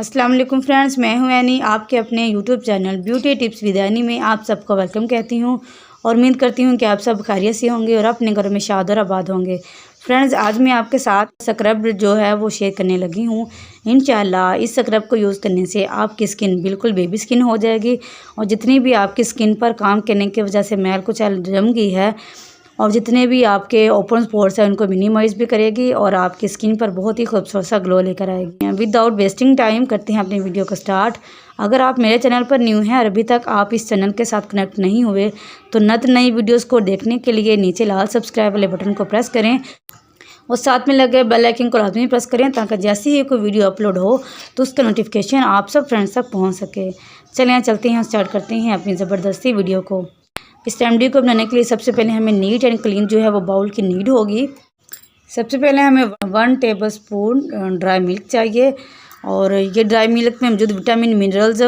अस्सलाम वालेकुम फ्रेंड्स, मैं हूं एनी, आपके अपने YouTube channel beauty tips with any में आप सबको वेलकम कहती हूं और उम्मीद करती हूं कि आप सब खैरियत से होंगे और अपने घरों में शाद और आबाद होंगे। फ्रेंड्स, आज मैं आपके साथ स्क्रब जो है वो शेयर करने लगी हूं। इंशाल्लाह इस स्क्रब को यूज़ करने से आपकी स्किन बिल्कुल बेबी स्किन हो जाएगी और जितनी भी आपकी स्किन पर काम करने की वजह से मैल कुछ जम गई है और जितने भी आपके ओपन पोर्स हैं उनको मिनिमाइज़ भी करेगी और आपकी स्किन पर बहुत ही खूबसूरत सा ग्लो लेकर आएगी। विदाउट वेस्टिंग टाइम करते हैं अपनी वीडियो को स्टार्ट। अगर आप मेरे चैनल पर न्यू हैं और अभी तक आप इस चैनल के साथ कनेक्ट नहीं हुए तो नई वीडियोज़ को देखने के लिए नीचे लाल सब्सक्राइब वाले बटन को प्रेस करें और साथ में लगे बेल आइकन को लाजमी प्रेस करें ताकि जैसे ही कोई वीडियो अपलोड हो तो उसका नोटिफिकेशन आप सब फ्रेंड्स तक पहुँच सके। चलिए चलते हैं, स्टार्ट करते हैं अपनी ज़बरदस्ती वीडियो को। इस रेमेडी को बनाने के लिए सबसे पहले हमें नीट एंड क्लीन जो है वो बाउल की नीड होगी। सबसे पहले हमें 1 टेबलस्पून ड्राई मिल्क चाहिए और ये ड्राई मिल्क में मौजूद विटामिन मिनरल्स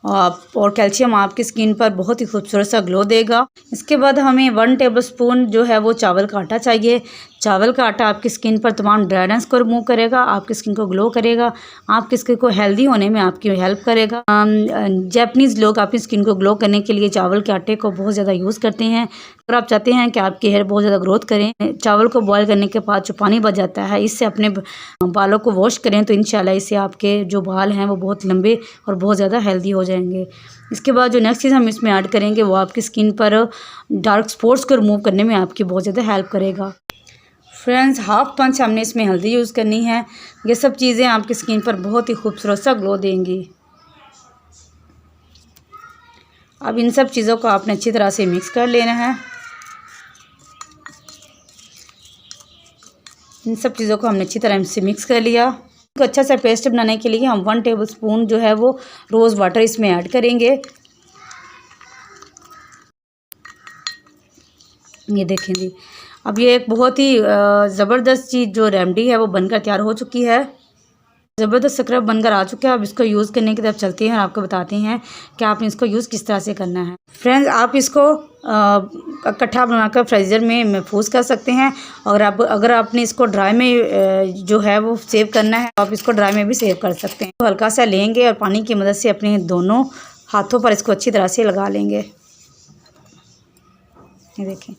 और कैल्शियम आपकी स्किन पर बहुत ही खूबसूरत सा ग्लो देगा। इसके बाद हमें 1 टेबलस्पून जो है वो चावल का आटा चाहिए। चावल का आटा आपकी स्किन पर तमाम ड्राइनेस को रिमूव करेगा, आपकी स्किन को ग्लो करेगा, आपकी स्किन को हेल्दी होने में आपकी हेल्प करेगा। जापानीज़ लोग अपनी स्किन को ग्लो करने के लिए चावल के आटे को बहुत ज़्यादा यूज़ करते हैं। अगर आप चाहते हैं कि आपके हेयर बहुत ज़्यादा ग्रोथ करें, चावल को बॉयल करने के बाद जो पानी बच जाता है इससे अपने बालों को वॉश करें तो इंशाल्लाह इससे आपके जो बाल हैं वो बहुत लंबे और बहुत ज़्यादा हेल्दी हो जाएंगे। इसके बाद जो नेक्स्ट चीज़ हम इसमें ऐड करेंगे वो आपकी स्किन पर डार्क स्पॉट्स को रिमूव करने में आपकी बहुत ज़्यादा हेल्प करेगा। फ्रेंड्स, हाफ पंच हमने इसमें हल्दी यूज़ करनी है। ये सब चीज़ें आपकी स्किन पर बहुत ही खूबसूरत सा ग्लो देंगी। अब इन सब चीज़ों को आपने अच्छी तरह से मिक्स कर लेना है। इन सब चीज़ों को हमने अच्छी तरह से मिक्स कर लिया। तो अच्छा सा पेस्ट बनाने के लिए हम 1 टेबलस्पून जो है वो रोज़ वाटर इसमें ऐड करेंगे। ये देखें जी, अब ये एक बहुत ही ज़बरदस्त चीज़ जो रेमेडी है वो बनकर तैयार हो चुकी है। ज़बरदस्त स्क्रब बनकर आ चुका है। अब इसको यूज़ करने की तरफ चलते हैं और आपको बताते हैं कि आपने इसको यूज़ किस तरह से करना है। फ्रेंड्स, आप इसको इकट्ठा बनाकर फ्रीज़र में महफूज कर सकते हैं और अगर आपने इसको ड्राई में जो है वो सेव करना है तो आप इसको ड्राई में भी सेव कर सकते हैं। तो हल्का सा लेंगे और पानी की मदद से अपने दोनों हाथों पर इसको अच्छी तरह से लगा लेंगे। ये देखें,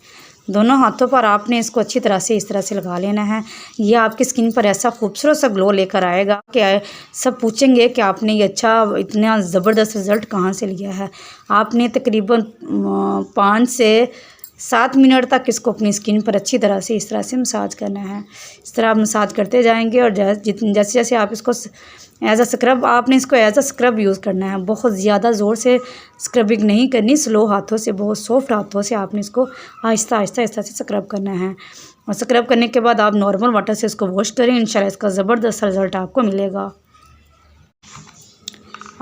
दोनों हाथों पर आपने इसको अच्छी तरह से इस तरह से लगा लेना है। ये आपकी स्किन पर ऐसा खूबसूरत सा ग्लो लेकर आएगा कि सब पूछेंगे कि आपने ये अच्छा इतना ज़बरदस्त रिज़ल्ट कहाँ से लिया है। आपने तकरीबन 5 से 7 मिनट तक इसको अपनी स्किन पर अच्छी तरह से इस तरह से मसाज करना है। इस तरह आप मसाज करते जाएंगे और जैसे जैसे आप इसको एज अ स्क्रब, आपने इसको एज अ स्क्रब यूज़ करना है। बहुत ज़्यादा ज़ोर से स्क्रबिंग नहीं करनी, स्लो हाथों से, बहुत सॉफ्ट हाथों से आपने इसको आहिस्ता आहिस्ता से स्क्रब करना है। और स्क्रब करने के बाद आप नॉर्मल वाटर से इसको वॉश करें, इंशाल्लाह इसका ज़बरदस्त रिज़ल्ट आपको मिलेगा।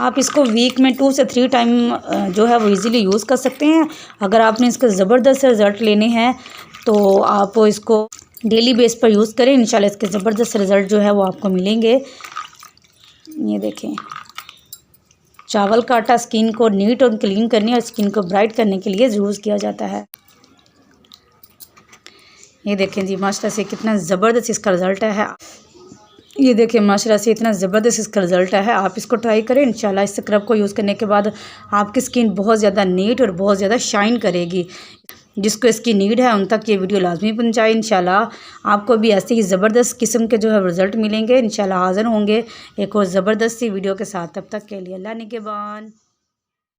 आप इसको वीक में 2 से 3 टाइम जो है वो इजीली यूज़ कर सकते हैं। अगर आपने इसका ज़बरदस्त रिज़ल्ट लेने हैं तो आप इसको डेली बेस पर यूज़ करें, इंशाल्लाह इसके ज़बरदस्त रिज़ल्ट जो है वो आपको मिलेंगे। ये देखें, चावल का आटा स्किन को नीट और क्लीन करने और स्किन को ब्राइट करने के लिए यूज़ किया जाता है। ये देखें जी, माशाल्लाह से कितना ज़बरदस्त इसका रिज़ल्ट है। ये देखिए, माशाल्लाह से इतना ज़बरदस्त इसका रिज़ल्ट है। आप इसको ट्राई करें, इंशाल्लाह इस स्क्रब को यूज़ करने के बाद आपकी स्किन बहुत ज़्यादा नीट और बहुत ज़्यादा शाइन करेगी। जिसको इसकी नीड है उन तक ये वीडियो लाजमी पहुंचाए। इंशाल्लाह आपको भी ऐसे ही ज़बरदस्त किस्म के जो है रिज़ल्ट मिलेंगे। इंशाल्लाह हाज़िर होंगे एक और ज़बरदस्त सी वीडियो के साथ। तब तक के लिए अल्लाह निगहबान।